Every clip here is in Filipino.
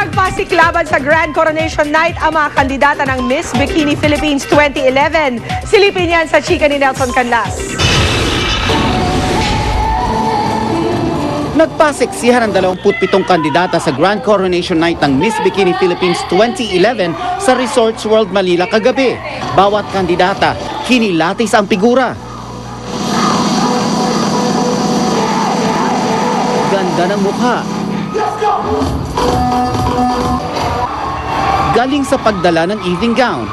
Nagpasiklaban sa Grand Coronation Night ang mga kandidata ng Miss Bikini Philippines 2011. Silipin yan sa chika ni Nelson Canlas. Nagpaseksihan ang 27 kandidata sa Grand Coronation Night ng Miss Bikini Philippines 2011 sa Resorts World Manila kagabi. Bawat kandidata, kinilatis ang figura. Ganda ng mukha. Galing sa pagdala ng evening gown.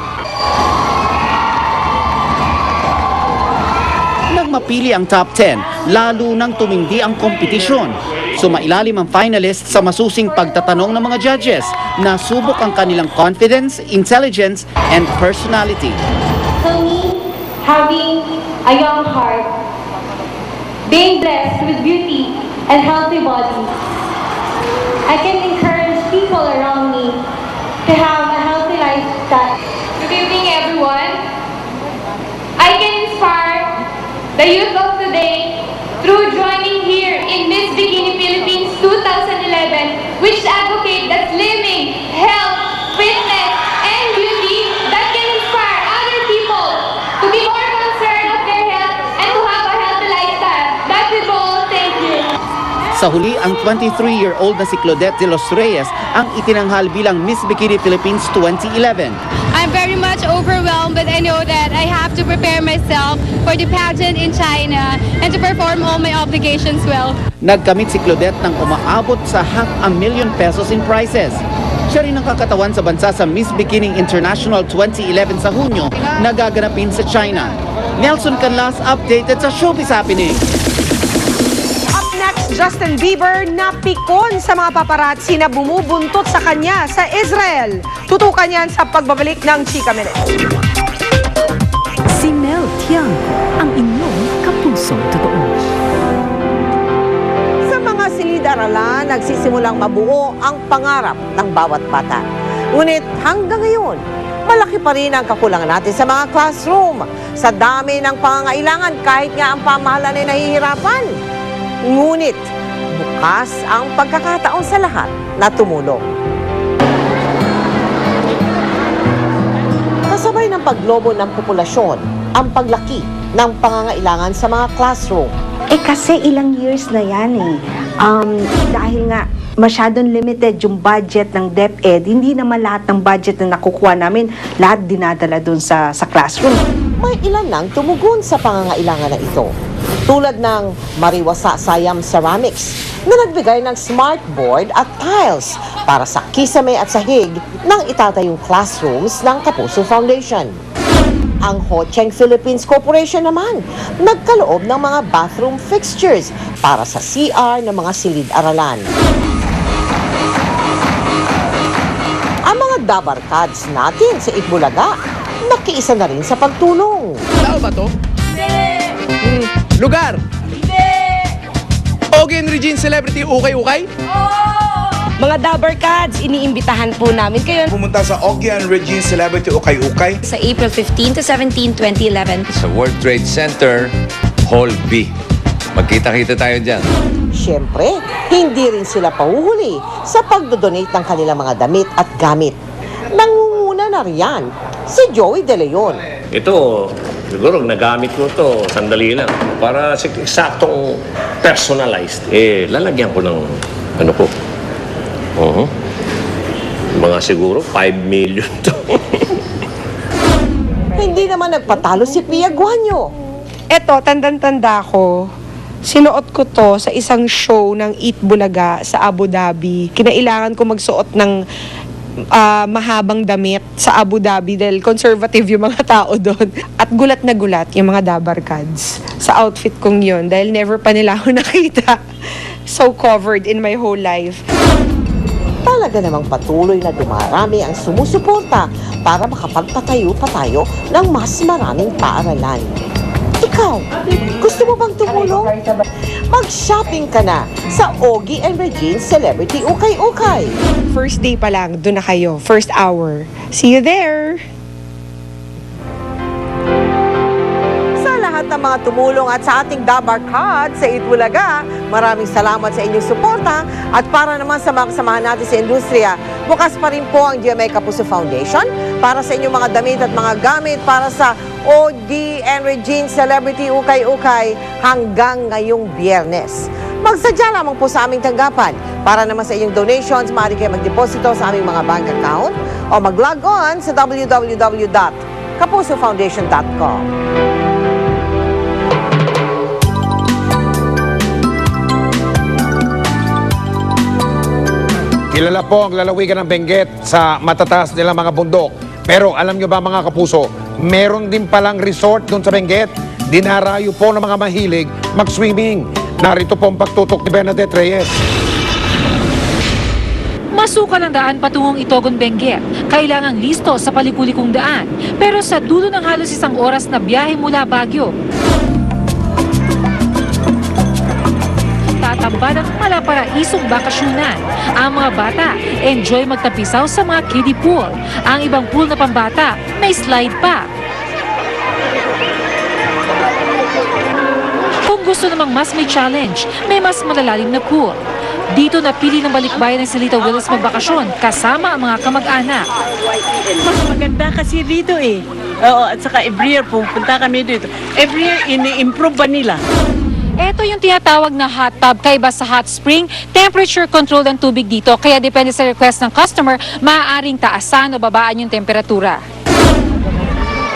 Nang mapili ang top 10, lalo nang tumindi ang kompetisyon. Sumailalim ang finalists sa masusing pagtatanong ng mga judges. Nasubok ang kanilang confidence, intelligence, and personality. For me, having a young heart, being blessed with beauty and healthy body, I can encourage people around me to have a healthy lifestyle. Good evening, everyone. I can inspire the youth of today through joining here in Miss Bikini Philippines 2011, which advocate that living, health, fitness, and beauty that can inspire other people to be more concerned of their health and to have a healthy lifestyle. That's it all. Thank you. Sa huli, ang 23-year-old na si Claudette de los Reyes ang itinanghal bilang Miss Bikini Philippines 2011. I'm very much overwhelmed, but I know that I have to prepare myself for the pageant in China and to perform all my obligations well. Nagkamit si Claudette ng umaabot sa ₱500,000 in prizes. Siya rin ang kakatawan sa bansa sa Miss Bikini International 2011 sa Hunyo na gaganapin sa China. Nelson Canlas updated sa Showbiz Happening. Up next, Justin Bieber napikon sa mga paparazzi na bumubuntot sa kanya sa Israel. Tutukan yan sa pagbabalik ng Chika Minute. Si Mel Tiangco, ang inyong kapusong totoo. Sa mga silid-aralan, nagsisimulang mabuo ang pangarap ng bawat bata. Ngunit hanggang ngayon, malaki pa rin ang kakulangan natin sa mga classroom. Sa dami ng pangangailangan, kahit nga ang pamahalaan ay nahihirapan. Ngunit, bukas ang pagkakataon sa lahat na tumulong. Kasabay ng paglobo ng populasyon, ang paglaki ng pangangailangan sa mga classroom. Kasi ilang years na yan dahil nga masyadong limited yung budget ng DepEd, hindi naman lahat ng budget na nakukuha namin, lahat dinadala dun sa classroom. May ilan nang tumugon sa pangangailangan na ito. Tulad ng Mariwasa Siam Ceramics na nagbigay ng smart board at tiles para sa kisame at sahig ng itatayong classrooms ng Kapuso Foundation. Ang Ho Cheng Philippines Corporation naman nagkaloob ng mga bathroom fixtures para sa CR ng mga silid-aralan. Ang mga dabarkads natin sa Itbulaga nakiisa na rin sa pagtulong. Tao ba to? Hindi! Lugar? Hindi! Ogie and Regine Celebrity Ukay-Ukay? Mga Dabarkads, iniimbitahan po namin kayo pumunta sa Ogie and Regine Celebrity Ukay-Ukay Sa April 15 to 17, 2011. Sa World Trade Center, Hall B. Magkita-kita tayo dyan. Siyempre, hindi rin sila pahuhuli sa pagdodonate ng kanilang mga damit at gamit. Nangunguna na riyan si Joey De Leon. Ito, siguro nagamit ko to sandali lang para sa eksaktong personalized. Lalagyan ko ng ano ko. Mga siguro 5 million to. Hindi naman nagpatalo si Pia Guanyo. Eto, tandang-tanda ko. Sinuot ko to sa isang show ng Eat Bulaga sa Abu Dhabi. Kinailangan ko magsuot ng mahabang damit sa Abu Dhabi dahil conservative yung mga tao doon. At gulat na gulat yung mga Dabarkads sa outfit kong yun dahil never pa nila ako nakita. So covered in my whole life. Talaga namang patuloy na dumarami ang sumusuporta para makapagpatayo pa tayo ng mas maraming paaralan. Ikaw, gusto mo bang tumulong? Mag-shopping ka na sa Ogie and Regine Celebrity Ukay-Ukay. First day pa lang, doon na kayo. First hour. See you there! Sa lahat ng mga tumulong at sa ating Dabarkad sa Itbulaga. Maraming salamat sa inyong suporta. At para naman sa mga kasamahan natin sa industriya, bukas pa rin po ang GMA Kapuso Foundation para sa inyong mga damit at mga gamit para sa OG and Regine Celebrity Ukay-Ukay hanggang ngayong Biyernes. Magsadya lamang po sa aming tanggapan. Para naman sa inyong donations, maaari kayo magdeposito sa aming mga bank account o mag-log on sa www.kapusofoundation.com. Kilala po ang lalawigan ng Benguet sa matataas nilang mga bundok. Pero alam nyo ba mga kapuso, meron din palang resort doon sa Benguet. Dinarayo po ng mga mahilig mag-swimming. Narito po ang pagtutok ni Bernadette Reyes. Masukal ang daan patungong Itogon, Benguet. Kailangang listo sa palikulikong daan. Pero sa dulo ng halos 1 oras na biyahe mula Baguio, tatamba ng malaparaisong bakasyunan. Ang mga bata, enjoy magtapisaw sa mga kiddie pool. Ang ibang pool na pambata, may slide pa. Kung gusto namang mas may challenge, may mas malalalim na pool. Dito napili ng balikbayan ng Silita Willis magbakasyon kasama ang mga kamag-anak. Mas maganda kasi dito eh. Oo, at saka every year pupunta kami dito. Every year ini-improve ba nila? Ito yung tinatawag na hot tub, kaiba sa hot spring, temperature control ang tubig dito. Kaya depende sa request ng customer, maaaring taasan o babaan yung temperatura.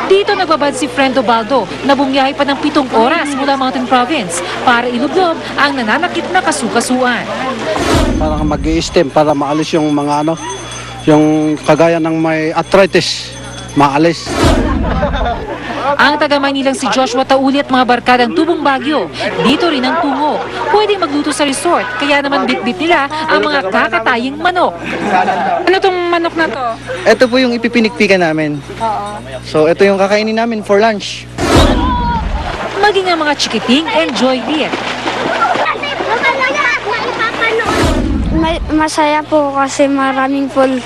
Dito nagbabad si Frendo Baldo na bumiyahe pa ng 7 oras mula Mountain Province para ilublob ang nananakit na kasukasuan. Parang mag-i-stem para maalis yung mga yung kagaya ng may arthritis, maalis. Ang taga-Maynilang si Joshua Tauli at mga barkadang Tubong Baguio, dito rin ang tungo. Pwede magluto sa resort, kaya naman bit-bit nila ang mga kakataying manok. Ano tong manok na to? Ito po yung ipipinikpikan namin. So ito yung kakainin namin for lunch. Maging ang mga chikiting enjoy din. Masaya po kasi maraming pool.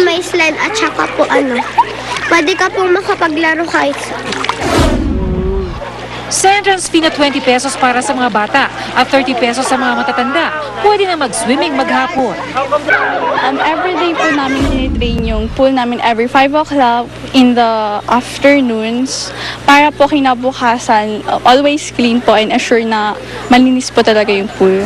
May slide at saka po pwede ka pong makapaglaro kahit Sa entrance fee na 20 pesos para sa mga bata at 30 pesos sa mga matatanda, pwede na mag-swimming maghapon. Everyday po namin tinitrain yung pool namin every 5 o'clock in the afternoons para po kinabukasan always clean po and assure na malinis po talaga yung pool.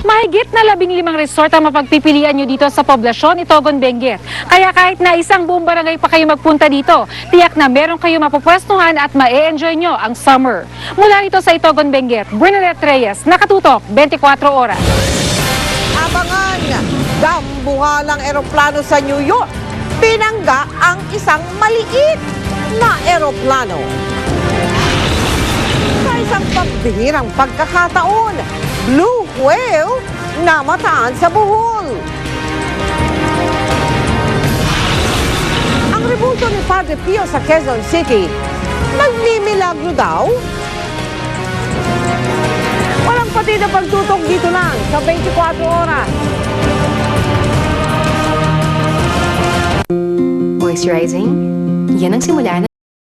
Mahigit na 15 resort ang mapagpipilian nyo dito sa poblasyon Itogon, Benguet. Kaya kahit na isang buong barangay pa kayo magpunta dito, tiyak na meron kayo mapupwestuhan at ma-enjoy nyo ang summer. Mula rito sa Itogon, Benguet, Bernadette Reyes, nakatutok 24 oras. Abangan, dambuhalang eroplano sa New York. Pinangga ang isang maliit na eroplano. Sa isang pambihirang pagkakataon, blue whale na mataan sa Bohol. Ang rebulto ni Padre Pio sa Quezon City, nagmimilagro daw? Walang pati na pagtutok dito lang sa 24 oras. Moisturizing, yan ang simula